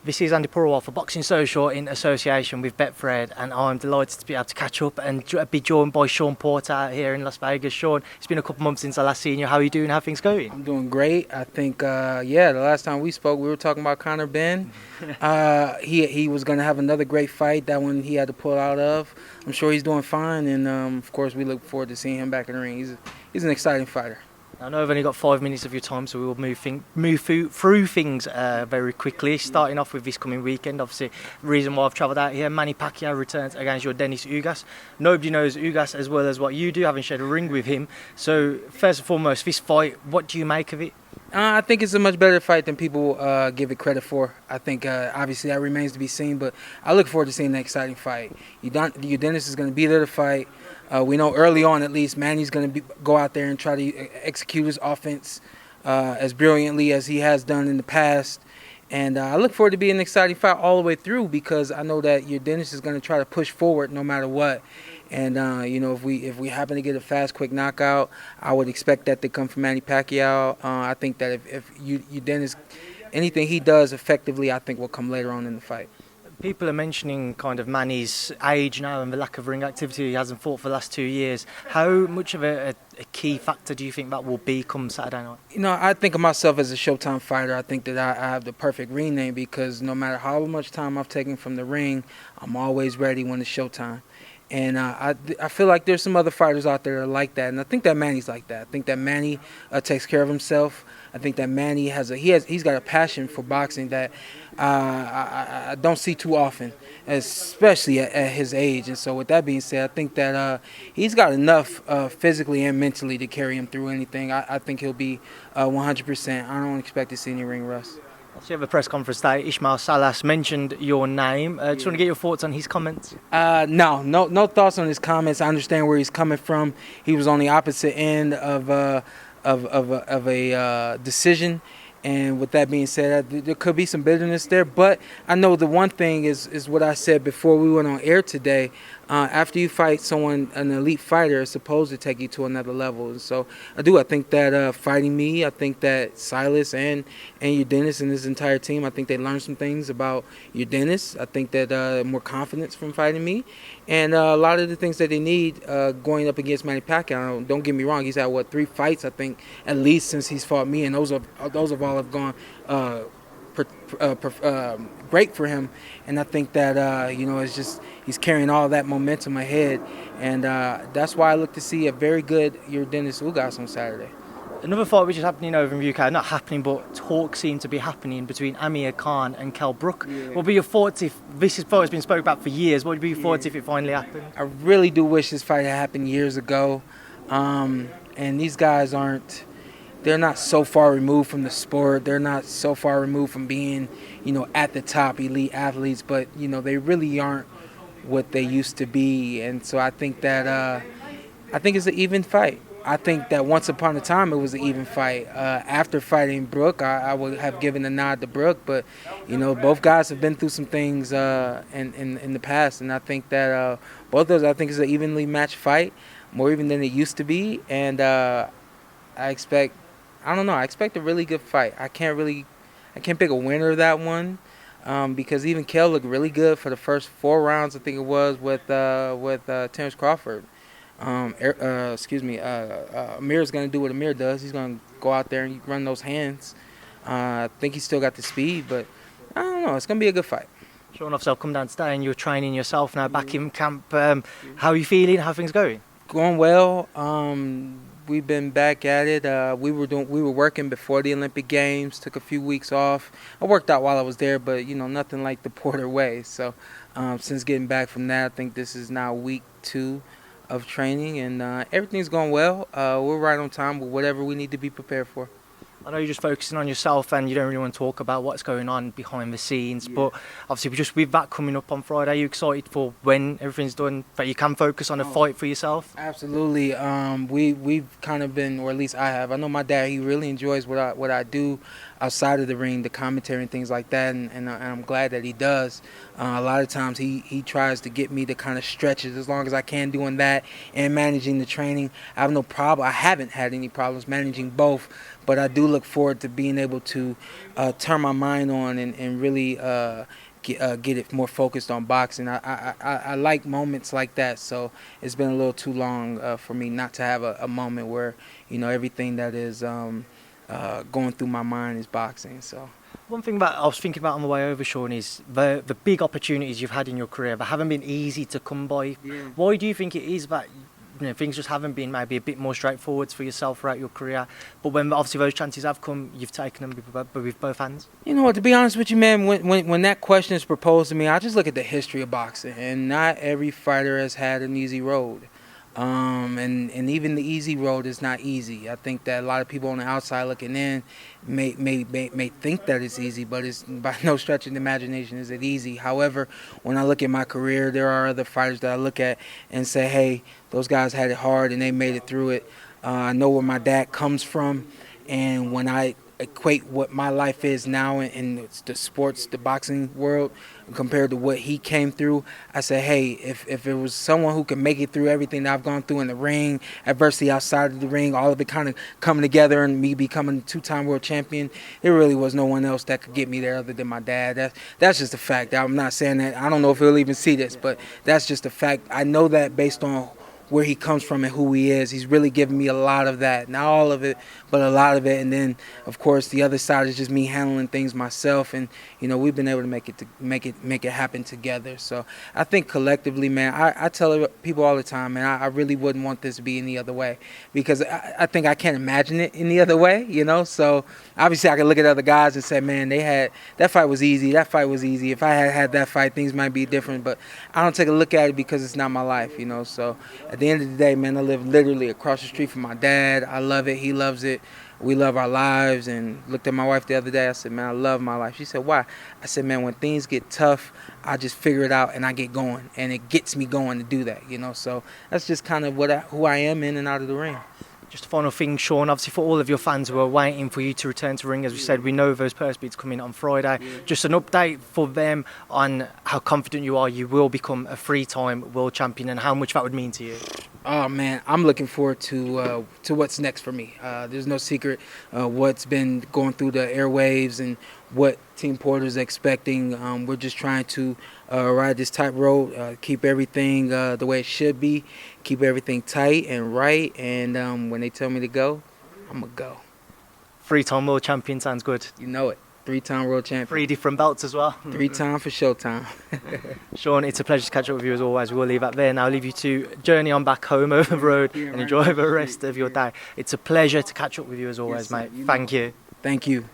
This is Andi Purewal for Boxing Social in association with Betfred, and I'm delighted to be able to catch up and be joined by Shawn Porter out here in Las Vegas. Shawn, it's been a couple of months since I last seen you. How are you doing? How are things going? I'm doing great. I think, the last time we spoke, we were talking about Conor Ben. He was going to have another great fight. That one he had to pull out of. I'm sure he's doing fine, and of course, we look forward to seeing him back in the ring. He's an exciting fighter. I know I've only got 5 minutes of your time, so we will move through things very quickly. Starting off with this coming weekend, obviously, the reason why I've travelled out here, Manny Pacquiao returns against Yordenis Ugas. Nobody knows Ugas as well as what you do, having shared a ring with him. So, first and foremost, this fight, what do you make of it? I think it's a much better fight than people give it credit for. I think, obviously, that remains to be seen, but I look forward to seeing that exciting fight. Yordenis is going to be there to fight. We know early on, at least, Manny's going to go out there and try to execute his offense as brilliantly as he has done in the past. And I look forward to being an exciting fight all the way through, because I know that Yordenis is going to try to push forward no matter what. And if we happen to get a fast, quick knockout, I would expect that to come from Manny Pacquiao. I think that if Yordenis, anything he does effectively, I think will come later on in the fight. People are mentioning kind of Manny's age now and the lack of ring activity. He hasn't fought for the last 2 years. How much of a key factor do you think that will be come Saturday night? I think of myself as a Showtime fighter. I think that I have the perfect ring name, because no matter how much time I've taken from the ring, I'm always ready when it's Showtime. And I feel like there's some other fighters out there that are like that, and I think that Manny's like that. I think that Manny takes care of himself. I think that Manny he's got a passion for boxing that I don't see too often, especially at his age. And so with that being said, I think that he's got enough physically and mentally to carry him through anything. I think he'll be 100%. I don't expect to see any ring rust. So you have a press conference today. Ismail Salas mentioned your name. Just want to get your thoughts on his comments. No thoughts on his comments. I understand where he's coming from. He was on the opposite end of a decision, and with that being said, there could be some bitterness there. But I know the one thing is what I said before we went on air today. After you fight someone, an elite fighter, is supposed to take you to another level. And so I think that fighting me, I think that Silas and Yordenis and his entire team, I think they learned some things about Yordenis. I think that more confidence from fighting me, and a lot of the things that they need going up against Manny Pacquiao. Don't get me wrong, he's had 3 fights, I think, at least since he's fought me, and those have all have gone great for him. And I think that it's just he's carrying all that momentum ahead, and that's why I look to see a very good Yordenis Ugas on Saturday. Another fight which is happening over in the UK, not happening, but talk seem to be happening between Amir Khan and Khan-Brook. Yeah. What would be your thoughts if this fight has been spoken about for years? What would be your thoughts if it finally happened? I really do wish this fight had happened years ago. And these guys they're not so far removed from the sport. They're not so far removed from being, at the top elite athletes, but, they really aren't what they used to be. And so I think that, it's an even fight. I think that once upon a time it was an even fight. After fighting Brook, I would have given a nod to Brook, but, both guys have been through some things in the past, and I think that both of those, I think, is an evenly matched fight, more even than it used to be, and I expect a really good fight. I can't pick a winner of that one, because even Kel looked really good for the first 4 rounds, I think it was, with Terence Crawford. Amir's going to do what Amir does. He's going to go out there and run those hands. I think he's still got the speed, but I don't know. It's going to be a good fight. Shawn, obviously, I've come down today and you're training yourself now back in camp. How are you feeling? How are things going? Going well. We've been back at it. We were working before the Olympic Games. Took a few weeks off. I worked out while I was there, but nothing like the Porter way. So since getting back from that, I think this is now week 2 of training, and everything's going well. We're right on time with whatever we need to be prepared for. I know you're just focusing on yourself and you don't really want to talk about what's going on behind the scenes, but obviously just with that coming up on Friday, are you excited for when everything's done that you can focus on a fight for yourself? Absolutely. We've kind of been, or at least I have. I know my dad, he really enjoys what I do. outside of the ring, the commentary and things like that, and I'm glad that he does. A lot of times he tries to get me to kind of stretch it as long as I can doing that and managing the training. I have no problem. I haven't had any problems managing both, but I do look forward to being able to turn my mind on and really get it more focused on boxing. I like moments like that, so it's been a little too long for me not to have a moment where, you know, everything that is going through my mind is boxing. So one thing that I was thinking about on the way over, Shawn, is the big opportunities you've had in your career that haven't been easy to come by. Yeah. Why do you think it is that, you know, things just haven't been maybe a bit more straightforward for yourself throughout your career, but when obviously those chances have come, you've taken them with both hands? You know what, to be honest with you, man, when that question is proposed to me, I just look at the history of boxing, and not every fighter has had an easy road. And even the easy road is not easy. I think that a lot of people on the outside looking in may think that it's easy, but it's by no stretch of the imagination is it easy. However, when I look at my career, there are other fighters that I look at and say, hey, those guys had it hard and they made it through it. I know where my dad comes from, and when I equate what my life is now in the sports, the boxing world, compared to what he came through, I say, hey, if it was someone who could make it through everything that I've gone through in the ring, adversity outside of the ring, all of it kind of coming together and me becoming a two-time world champion, there really was no one else that could get me there other than my dad. That's just a fact. I'm not saying that. I don't know if he'll even see this, but that's just a fact. I know that based on where he comes from and who he is. He's really given me a lot of that. Not all of it, but a lot of it. And then, of course, the other side is just me handling things myself. And, you know, we've been able to make it happen together. So I think collectively, man, I tell people all the time, man, I really wouldn't want this to be any other way, because I think I can't imagine it any other way, you know. So obviously I can look at other guys and say, man, that fight was easy. That fight was easy. If I had that fight, things might be different. But I don't take a look at it because it's not my life, you know. So at the end of the day, man, I live literally across the street from my dad. I love it. He loves it. We love our lives. And looked at my wife the other day. I said, man, I love my life. She said, why? I said, man, when things get tough, I just figure it out and I get going. And it gets me going to do that, you know. So that's just kind of who I am in and out of the ring. Just a final thing, Shawn, obviously for all of your fans who are waiting for you to return to ring, as we said, we know those purse bids come in on Friday. Just an update for them on how confident you are you will become a three-time world champion and how much that would mean to you. Oh, man, I'm looking forward to what's next for me. There's no secret what's been going through the airwaves and what Team Porter's expecting. We're just trying to ride this tightrope, keep everything the way it should be, keep everything tight and right, and when they tell me to go, I'm going to go. Three-time world champion sounds good. You know it. Three-time world champion. 3 different belts as well. 3-time for showtime. Shawn, it's a pleasure to catch up with you as always. We'll leave that there. Now I'll leave you to journey on back home over the road and enjoy the rest of your day. It's a pleasure to catch up with you as always, mate. Thank you. Thank you.